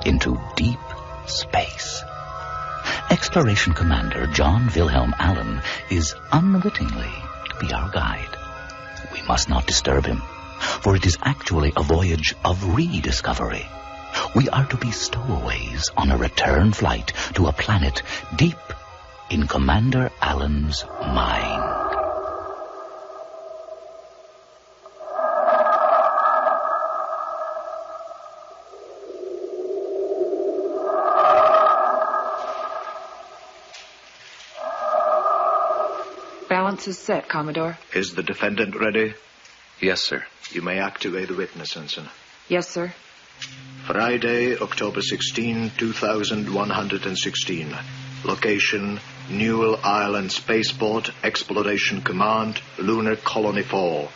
into deep space. Exploration Commander John Wilhelm Allen is unwittingly to be our guide. We must not disturb him, for it is actually a voyage of rediscovery. We are to be stowaways on a return flight to a planet deep in Commander Allen's mind. Balance is set, Commodore. Is the defendant ready? Yes, sir. You may activate the witness, Ensign. Yes, sir. Friday, October 16, 2116. Location, Newell Island Spaceport, Exploration Command, Lunar Colony 4.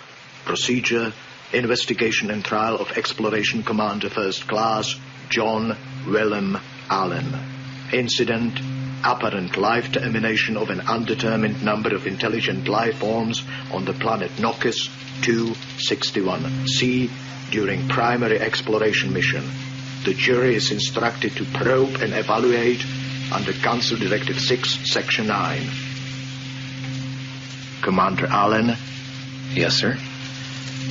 Procedure, investigation and trial of Exploration Commander First Class, John Wilhelm Allen. Incident, apparent life termination of an undetermined number of intelligent life forms on the planet Noctis 261C during primary exploration mission. The jury is instructed to probe and evaluate under Council Directive 6, Section 9. Commander Allen? Yes, sir.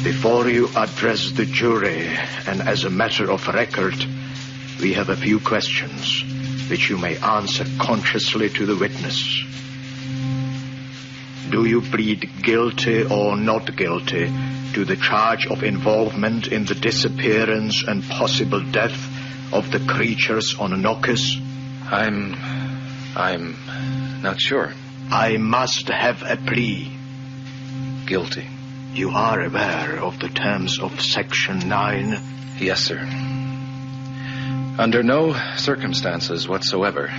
Before you address the jury, and as a matter of record, we have a few questions which you may answer consciously to the witness. Do you plead guilty or not guilty to the charge of involvement in the disappearance and possible death of the creatures on Noctis? I'm not sure. I must have a plea. Guilty. You are aware of the terms of Section 9? Yes, sir. Under no circumstances whatsoever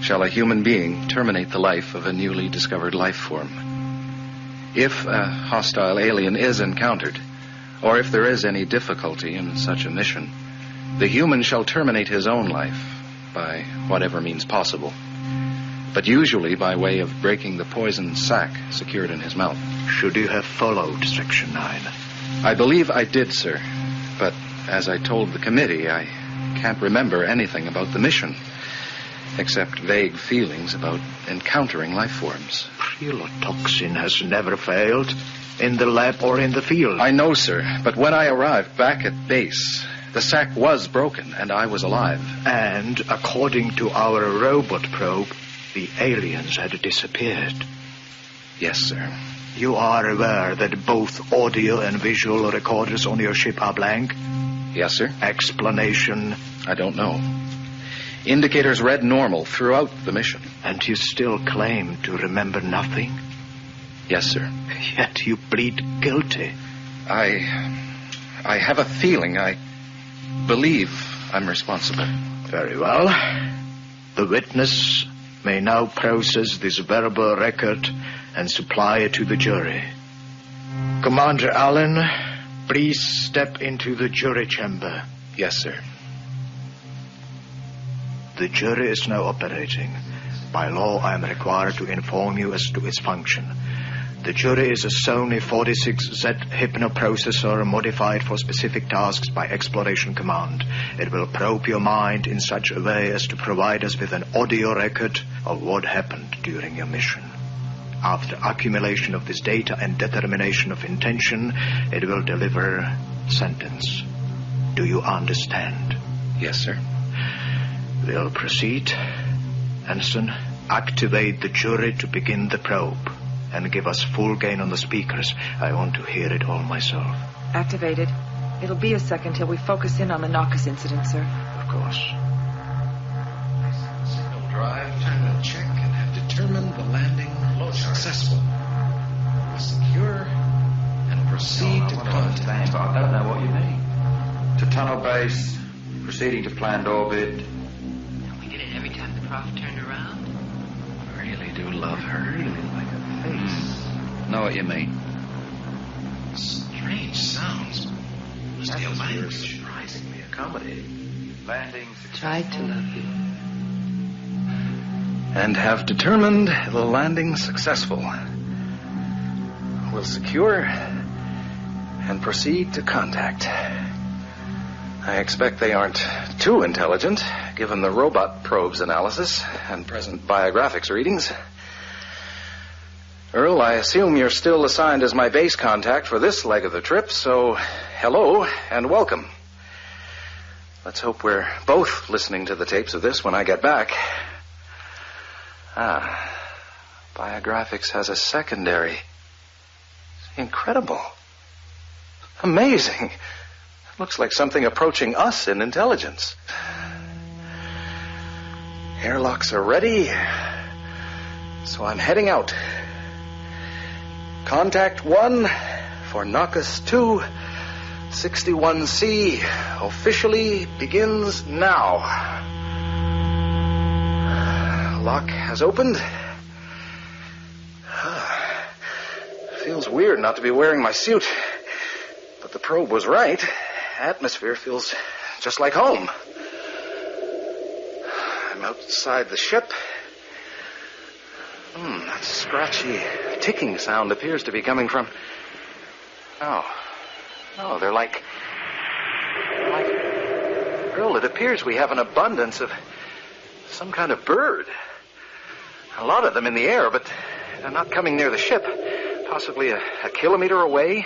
shall a human being terminate the life of a newly discovered life form. If a hostile alien is encountered, or if there is any difficulty in such a mission, the human shall terminate his own life by whatever means possible, but usually by way of breaking the poison sac secured in his mouth. Should you have followed Section 9? I believe I did, sir, but as I told the committee, I can't remember anything about the mission, except vague feelings about encountering life forms. Priotoxin has never failed, in the lab or in the field. I know, sir, but when I arrived back at base, the sac was broken and I was alive. And according to our robot probe, the aliens had disappeared. Yes, sir. You are aware that both audio and visual recorders on your ship are blank? Yes, sir. Explanation? I don't know. Indicators read normal throughout the mission. And you still claim to remember nothing? Yes, sir. Yet you plead guilty. I have a feeling. I believe I'm responsible. Very well. The witness may now process this verbal record and supply it to the jury. Commander Allen, please step into the jury chamber. Yes, sir. The jury is now operating. By law, I am required to inform you as to its function. The jury is a Sony 46Z hypnoprocessor modified for specific tasks by Exploration Command. It will probe your mind in such a way as to provide us with an audio record of what happened during your mission. After accumulation of this data and determination of intention, it will deliver sentence. Do you understand? Yes, sir. We'll proceed. Ensign, activate the jury to begin the probe and give us full gain on the speakers. I want to hear it all myself. Activated. It'll be a second till we focus in on the Noctis incident, sir. Of course. Signal drive, terminal check, and have determined the landing successful. Secure and proceed to contact. But I don't know what you mean. To tunnel base, proceeding to planned orbit. We did it every time the prof turned around. I really do love her. Really like a face. Know what you mean. Strange sounds. Must be a language. Surprisingly accommodating. Landing Tried to love you. And have determined the landing successful. We'll secure and proceed to contact. I expect they aren't too intelligent, given the robot probe's analysis and present biographics readings. Earl, I assume you're still assigned as my base contact for this leg of the trip, so hello and welcome. Let's hope we're both listening to the tapes of this when I get back. Biographics has a secondary. Incredible. Amazing. Looks like something approaching us in intelligence. Airlocks are ready, so I'm heading out. Contact 1 for Naucus 2, 61C, officially begins now. Lock has opened. Feels weird not to be wearing my suit, but the probe was right. Atmosphere feels just like home. I'm outside the ship. That scratchy ticking sound appears to be coming from... No, they're like... Earl, it appears we have an abundance of some kind of bird. A lot of them in the air, but they're not coming near the ship. Possibly a kilometer away.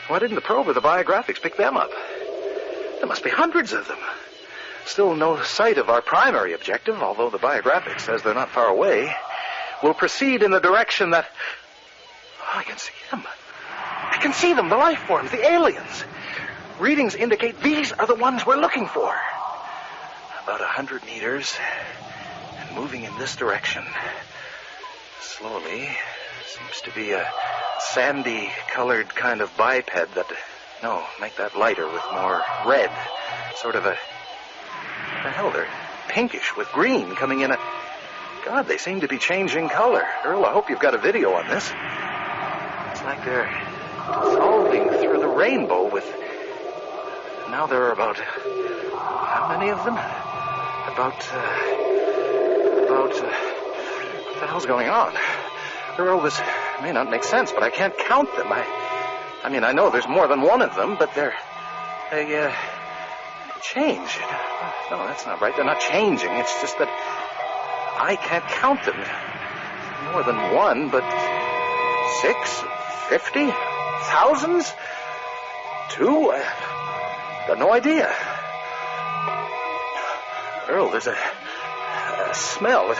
Why didn't the probe or the biographics pick them up? There must be hundreds of them. Still no sight of our primary objective, although the biographics says they're not far away. We'll proceed in the direction that... Oh, I can see them. I can see them, the life forms, the aliens. Readings indicate these are the ones we're looking for. About 100 meters, and moving in this direction. Slowly. Seems to be a sandy-colored kind of biped that... No, make that lighter with more red. Sort of a... What the hell, they're pinkish with green coming in at... God, they seem to be changing color. Earl, I hope you've got a video on this. It's like they're dissolving through the rainbow with... Now there are about... How many of them? What the hell's going on? Earl, this may not make sense, but I can't count them. I mean, I know there's more than one of them, but they change. No, that's not right. They're not changing. It's just that I can't count them. More than one, but 6, 50, thousands, 2. I got no idea. Earl, there's a smell. It's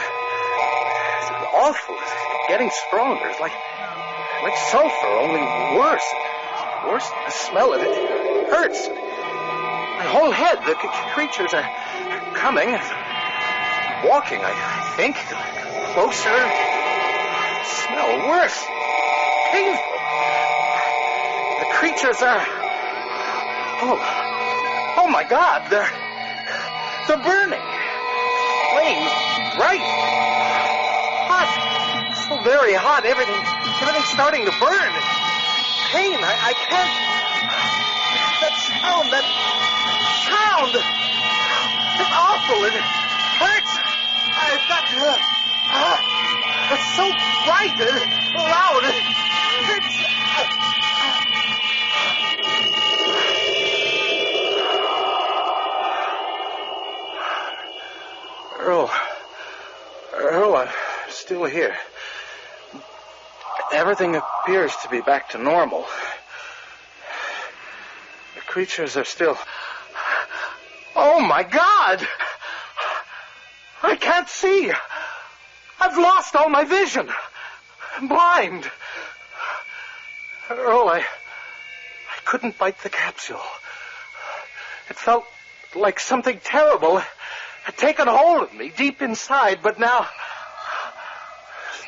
awful. It's getting stronger. It's like sulfur, only worse. Worse than the smell of it. It hurts. My whole head. The creatures are coming. Walking, I think. Closer. Smell worse. Painful. The creatures are... Oh my God. They're burning. Flames. Bright. Hot. So very hot. Everything's starting to burn. Pain. I can't... That sound. It's awful. It hurts. I've got to... It's so bright and loud. Earl, I'm still here. Everything appears to be back to normal. The creatures are still... Oh, my God! I can't see. I've lost all my vision. I'm blind. Earl, I couldn't bite the capsule. It felt like something terrible had taken hold of me deep inside, but now...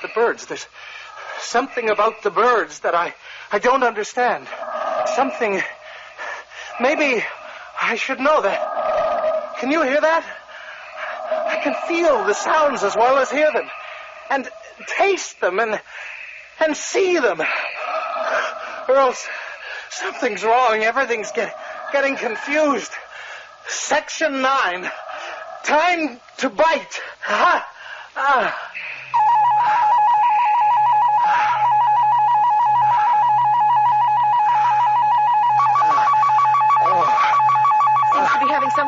The birds, there's something about the birds that I don't understand. Something... Maybe I should know that. Can you hear that? I can feel the sounds as well as hear them. And taste them and see them. Earl, something's wrong. Everything's getting confused. Section 9. Time to bite.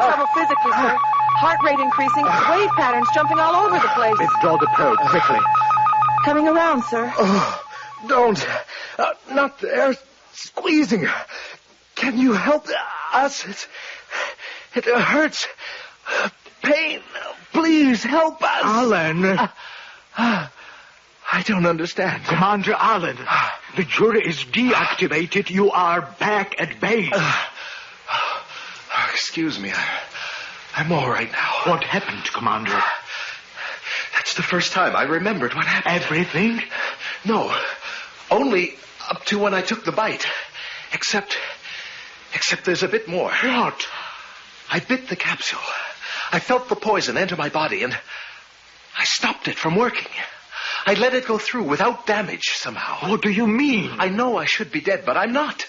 trouble physically, sir. Heart rate increasing, wave patterns jumping all over the place. Withdraw the probe, quickly. Coming around, sir. Oh, don't. Not there. Squeezing. Can you help us? It hurts. Pain. Please help us. Alan. I don't understand. Commander Allen, the jury is deactivated. You are back at base. Excuse me. I'm all right now. What happened, Commander? That's the first time I remembered what happened. Everything? No. Only up to when I took the bite. Except there's a bit more. What? I bit the capsule. I felt the poison enter my body, and I stopped it from working. I let it go through without damage somehow. What do you mean? I know I should be dead, but I'm not.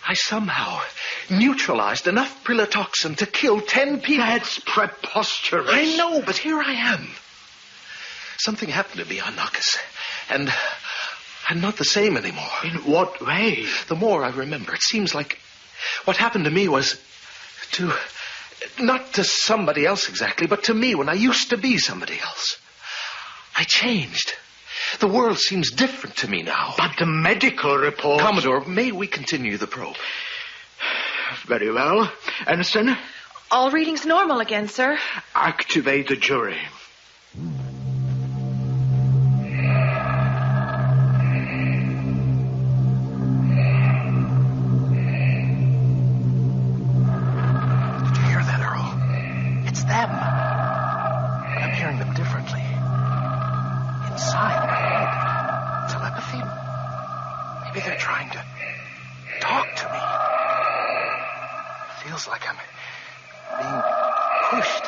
I somehow neutralized enough prelatoxin to kill 10 people. That's preposterous. I know, but here I am. Something happened to me on Nakas, and I'm not the same anymore. In what way? The more I remember, it seems like what happened to me was not to somebody else exactly, but to me when I used to be somebody else. I changed. The world seems different to me now. But the medical report... Commodore, may we continue the probe? Very well. Ensign, All readings normal again, sir. activate the jury. Did you hear that, Earl? It's them. But I'm hearing them differently. Inside my head. Telepathy? Maybe they're trying to talk to me. Feels like I'm being pushed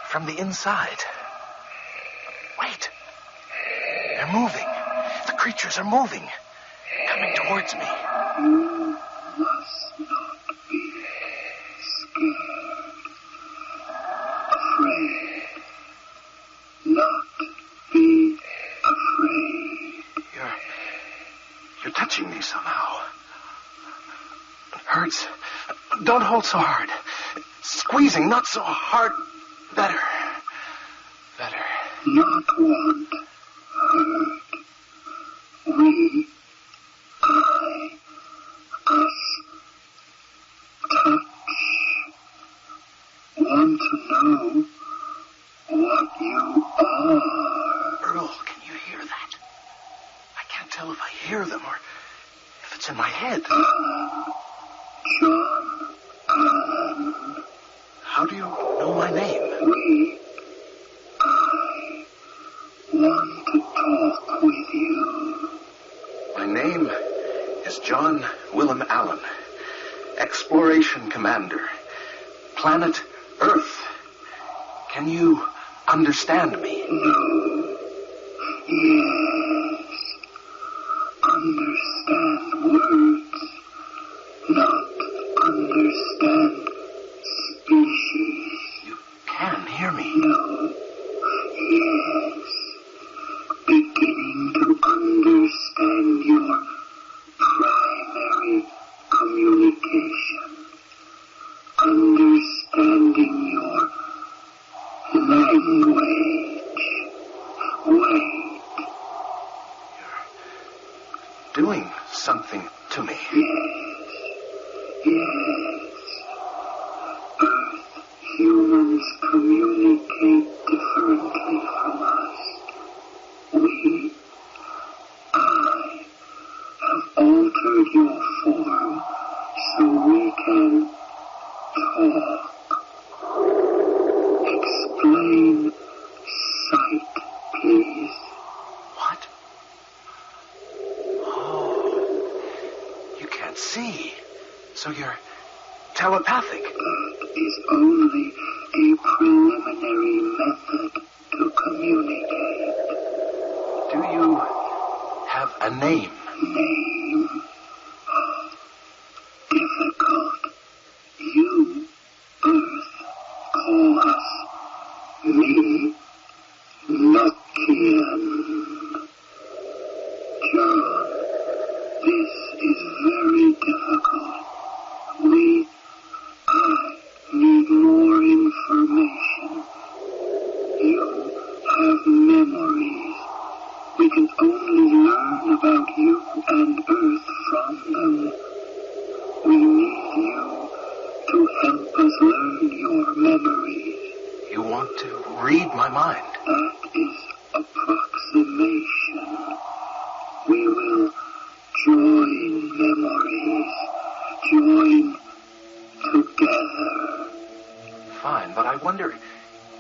from the inside. Wait. They're moving. The creatures are moving. Coming towards me. You must not be scared. Afraid. Not be afraid. You're touching me somehow. It hurts. Don't hold so hard. Squeezing, not so hard. Better. Not want hurt. We, I, us, touch. Want to know what you are. Earl, can you hear that? I can't tell if I hear them or if it's in my head. John Allen. How do you know my name? I want to talk with you. My name is John Willem Allen, Exploration Commander, Planet Earth. Can you understand me? No. Yes. Understand words, not understand species. You can hear me. No. Yes. Beginning to understand your primary communication. Understanding your language. Wait. Doing something to me. Yes. Earth humans communicate differently from us. I have altered your form so we can talk. Explain sight, please. What? Oh, you can't see. So you're telepathic. That is only a preliminary method to communicate. Do you have a name? Name. Difficult. You, Earth, call us. Me, Nokian. John, this is very difficult. I need about you and Earth from them. We need you to help us learn your memories. You want to read my mind? That is approximation. We will join memories. Join together. Fine, but I wonder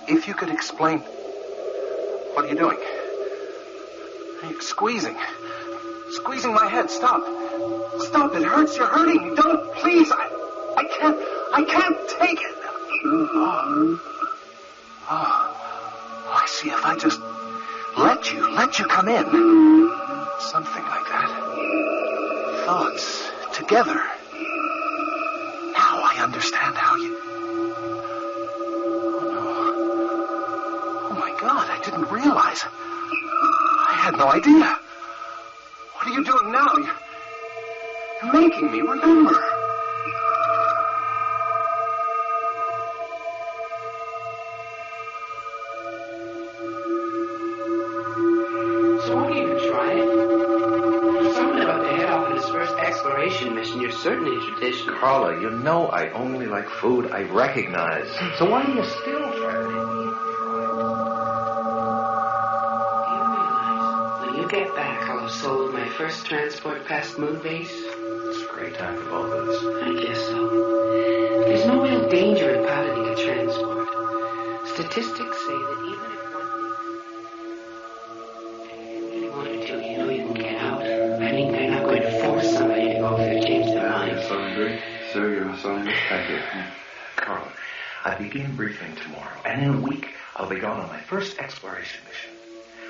if you could explain... What are you doing? You're squeezing my head. Stop, it hurts. You're hurting me. Don't, please. I can't take it. Oh, I see. If I just let you come in, something like that. Thoughts together. Now I understand how you... Oh my God, I didn't realize. I had no idea. What are you doing now? You're making me remember. So won't you even try it? Something about the head off in his first exploration mission. You're certainly traditional. Carla, you know I only like food I recognize. So why do you still try to make me When you get back, I'll have sold my first transport past Moonbase. It's a great time for both of us. I guess so. There's no real danger in piloting a transport. Statistics say that even if one really wanted to, you can get out. I mean, they're not going to force somebody to go if they change their mind. Yes, I agree. Sir, your assignment. Thank you. Carla, I begin briefing tomorrow, and in a week, I'll be gone on my first exploration mission.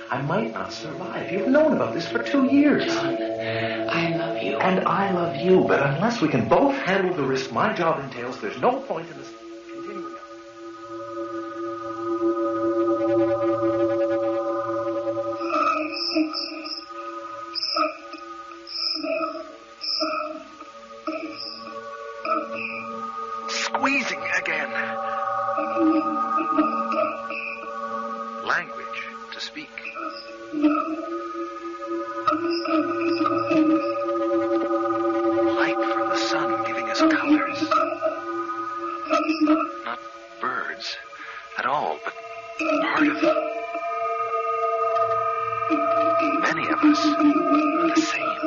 I might not survive. You've known about this for 2 years. John, I love you. And I love you, but unless we can both handle the risk my job entails, there's no point in this continuing on. Five senses. Sight, smell, sound, taste, touch. Squeezing again. Feeling but not touch. Language to speak. No. Understand physical things. Light from the sun giving us colors. That is not Not birds at all, but part of them. Many of us are the same.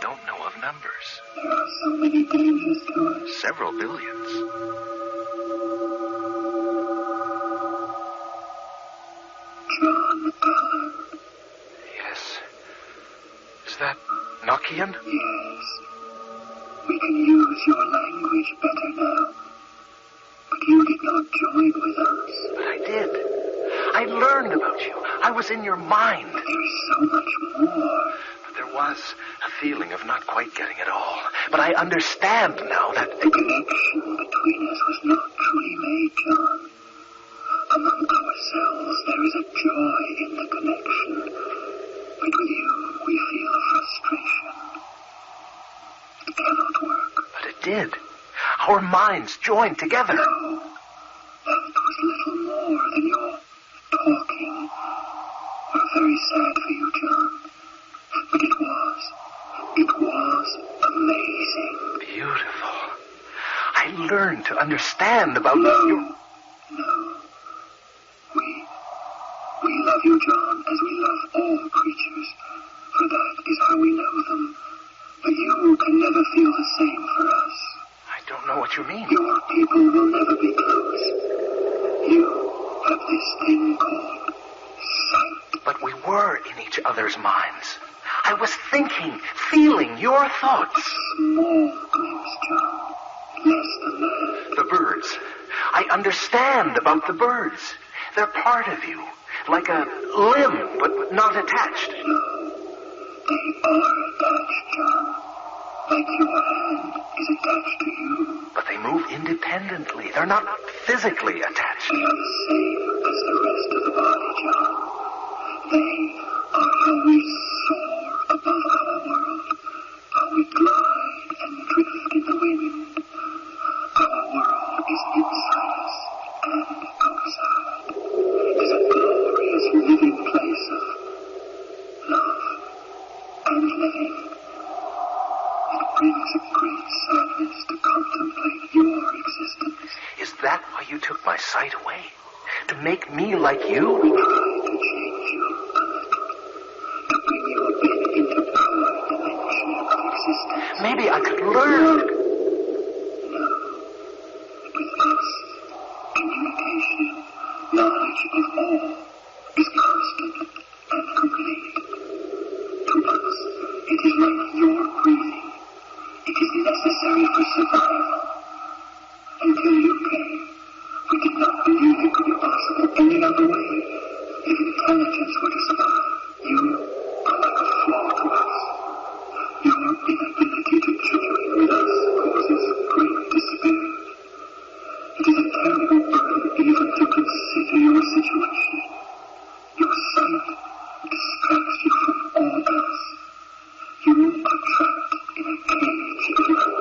Don't know of numbers. there are so many dangers to us. Several billions. John Allen. Yes. Is that Nokian? Yes. We can use your language better now. But you did not join with us. But I did. I learned about you. I was in your mind. There is so much more. But there was a feeling of not quite getting it all. But I understand now that... The connection between us was not truly made, John. Among ourselves, there is a joy in the connection. But with you, we feel a frustration. It cannot work. But it did. Our minds joined together. No. That was little more than your talking. We're very sad for you, John. But it was amazing. Beautiful. I learned to understand about No. your... No. We love you, John, as we love all creatures, for that is how we know them. But you can never feel the same for us. I don't know what you mean. Your people will never be close. You have this thing called sight. But we were in each other's minds. I was thinking, feeling your thoughts. Small glimpse, John. Less than that. The birds. I understand about the birds. They're part of you. Like a limb, but not attached. No. They are attached, John. Like your hand is attached to you. But they move independently. They're not physically attached. They are the same as the rest of the body, John. They are how we soar above our world, how we glide and drift in the wind. Our world is inside us and outside. It is a glorious living place of love make me like you? We tried to change you, to bring you again into our dimension of existence. Maybe I could learn. No. With us, communication, knowledge of all is constant and complete. To us, it is like your breathing. It is necessary for survival. Until you came, we did not believe it could be possible any other way. If intelligence were to survive, you are like a flaw to us. Your inability to join with us causes great despair. It is a terrible burden even to consider your situation. Your sight distracts you from all else. You are trapped in a cage of light.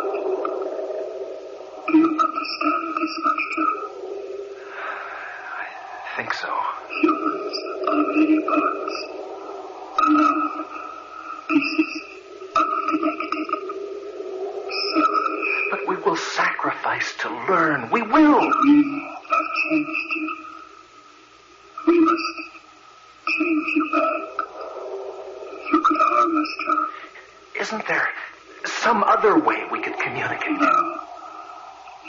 Do you understand this much, John? I think so. Humans are many parts. Alone. Pieces unconnected. Selfish. But we will sacrifice to learn. We will. We have changed you. We must change you back. You could harm us, John. Isn't there some other way we could communicate? No.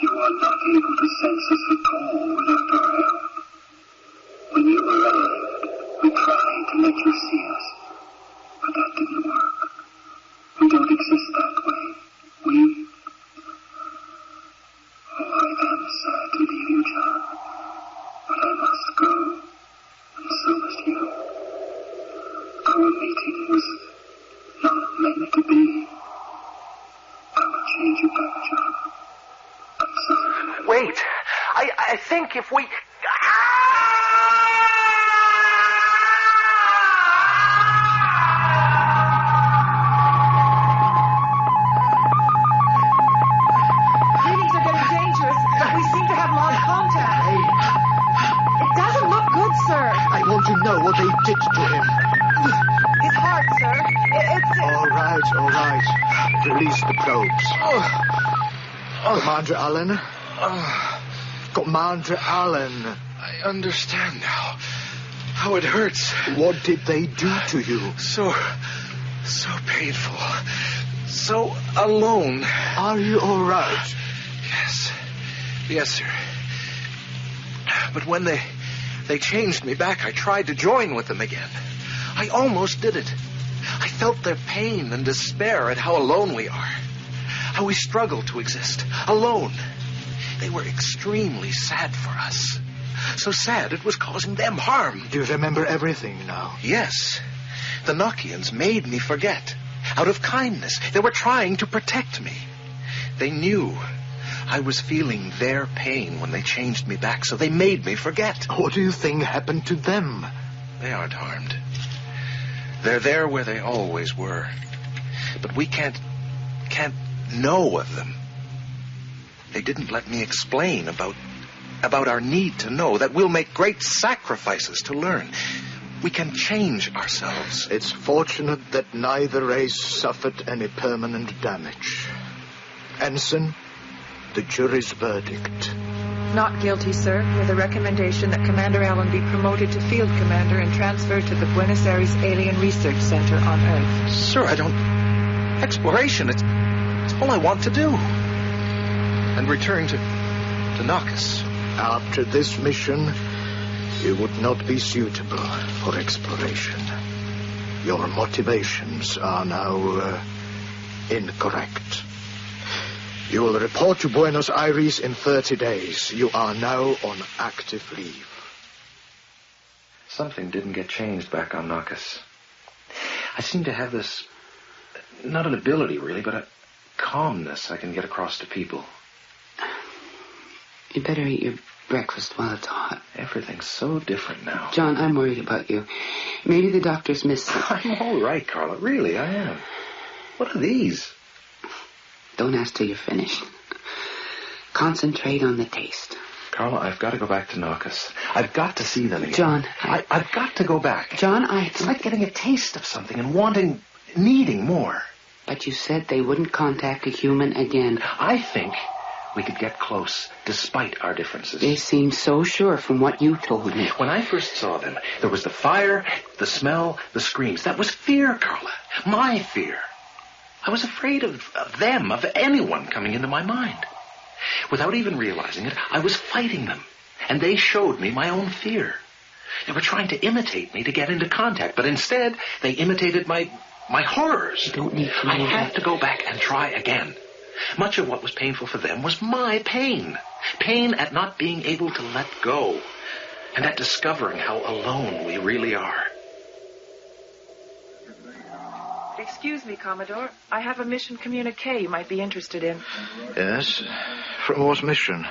You are not able to sense us at all without our help. When you arrived, we tried to let you see us, but that didn't work. We don't exist that way. Oh, I am sad to leave you, John, but I must go, and so must you. Our meeting was not meant to be. I will change you back, John. I'm sorry. Wait. I think if we... Readings are getting dangerous, but we seem to have lost contact. It doesn't look good, sir. I want to know what they did to him. His heart, sir. It's... All right. Release the probes. Commander Allen? Commander Allen. I understand now how it hurts. What did they do to you? So painful. So alone. Are you all right? Yes, sir. But when they changed me back, I tried to join with them again. I almost did it. I felt their pain and despair at how alone we are. How we struggle to exist. Alone. They were extremely sad for us. So sad it was causing them harm. Do you remember everything now? Yes. The Nokians made me forget. Out of kindness. They were trying to protect me. They knew I was feeling their pain when they changed me back, so they made me forget. What do you think happened to them? They aren't harmed. They're there where they always were. But we can't know of them. They didn't let me explain about our need to know that we'll make great sacrifices to learn. We can change ourselves. It's fortunate that neither race suffered any permanent damage. Ensign, the jury's verdict. Not guilty, sir, with a recommendation that Commander Allen be promoted to field commander and transferred to the Buenos Aires Alien Research Center on Earth. Sir, I don't... Exploration, it's all I want to do. And return to Naucus. After this mission, you would not be suitable for exploration. Your motivations are now incorrect. You will report to Buenos Aires in 30 days. You are now on active leave. Something didn't get changed back on Naucus. I seem to have this, not an ability really, but a calmness I can get across to people. You better eat your breakfast while it's hot. Everything's so different now. John, I'm worried about you. Maybe the doctors missed something. I'm all right, Carla. Really, I am. What are these? Don't ask till you're finished. Concentrate on the taste. Carla, I've got to go back to Naucus. I've got to see them again. John, I've got to go back. John, It's like getting a taste of something and needing more. But you said they wouldn't contact a human again. I think we could get close despite our differences. They seem so sure from what you told me. When I first saw them, there was the fire, the smell, the screams. That was fear, Carla. My fear. I was afraid of them, of anyone coming into my mind. Without even realizing it, I was fighting them. And they showed me my own fear. They were trying to imitate me to get into contact, but instead they imitated my horrors. You don't need to I had to go back and try again. Much of what was painful for them was my pain. Pain at not being able to let go. And at discovering how alone we really are. Excuse me, Commodore. I have a mission communique you might be interested in. Yes? From what mission?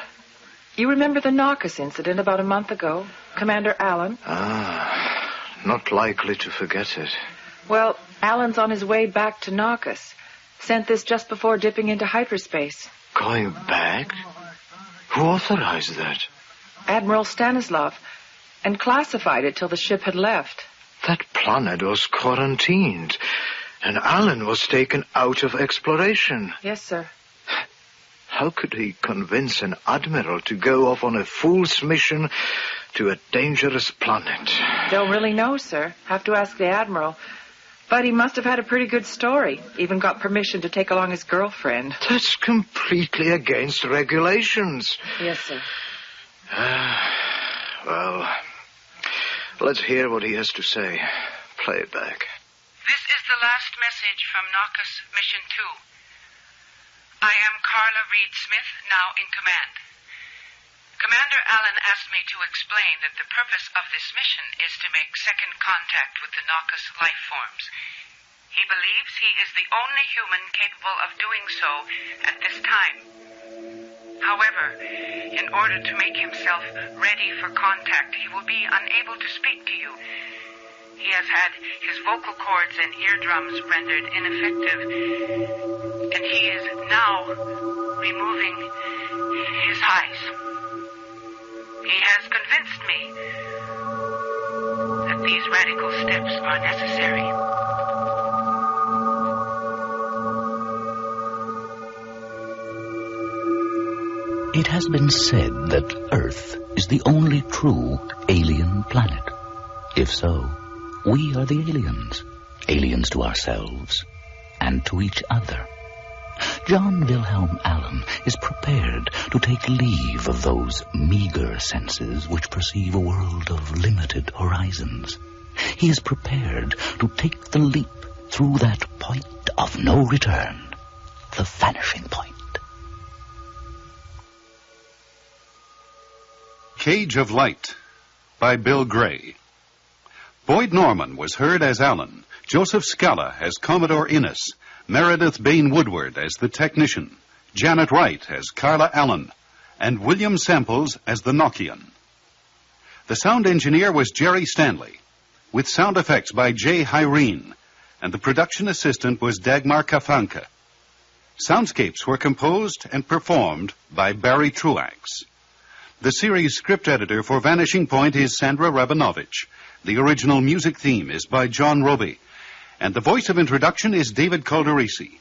You remember the Naucus incident about a month ago? Commander Allen? Not likely to forget it. Well, Allen's on his way back to Naucus. Sent this just before dipping into hyperspace. Going back? Who authorized that? Admiral Stanislav. And classified it till the ship had left. That planet was quarantined. And Allen was taken out of exploration. Yes, sir. How could he convince an admiral to go off on a fool's mission to a dangerous planet? Don't really know, sir. Have to ask the admiral. But he must have had a pretty good story. Even got permission to take along his girlfriend. That's completely against regulations. Yes, sir. Well, let's hear what he has to say. Play it back. This is the last message from Naucus Mission 2. I am Carla Reed-Smith, now in command. Commander Allen asked me to explain that the purpose of this mission is to make second contact with the Naucus life forms. He believes he is the only human capable of doing so at this time. However, in order to make himself ready for contact, he will be unable to speak to you. He has had his vocal cords and eardrums rendered ineffective, and he is now removing his eyes. He has convinced me that these radical steps are necessary. It has been said that Earth is the only true alien planet. If so, we are the aliens. Aliens to ourselves and to each other. John Wilhelm Allen is prepared to take leave of those meager senses which perceive a world of limited horizons. He is prepared to take the leap through that point of no return, the vanishing point. Cage of Light by Bill Gray. Boyd Norman was heard as Allen, Joseph Scala as Commodore Innes, Meredith Bain Woodward as the technician, Janet Wright as Carla Allen, and William Samples as the Nokian. The sound engineer was Jerry Stanley, with sound effects by Jay Hyrene, and the production assistant was Dagmar Kafanka. Soundscapes were composed and performed by Barry Truax. The series script editor for Vanishing Point is Sandra Rabinovich. The original music theme is by John Roby, and the voice of introduction is David Calderisi.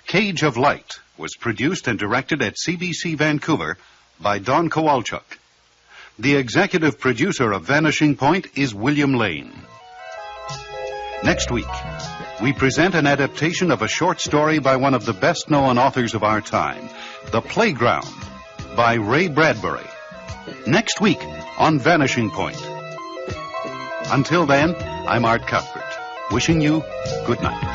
Cage of Light was produced and directed at CBC Vancouver by Don Kowalchuk. The executive producer of Vanishing Point is William Lane. Next week, we present an adaptation of a short story by one of the best-known authors of our time, The Playground, by Ray Bradbury. Next week on Vanishing Point. Until then, I'm Art Cuthbert, wishing you good night.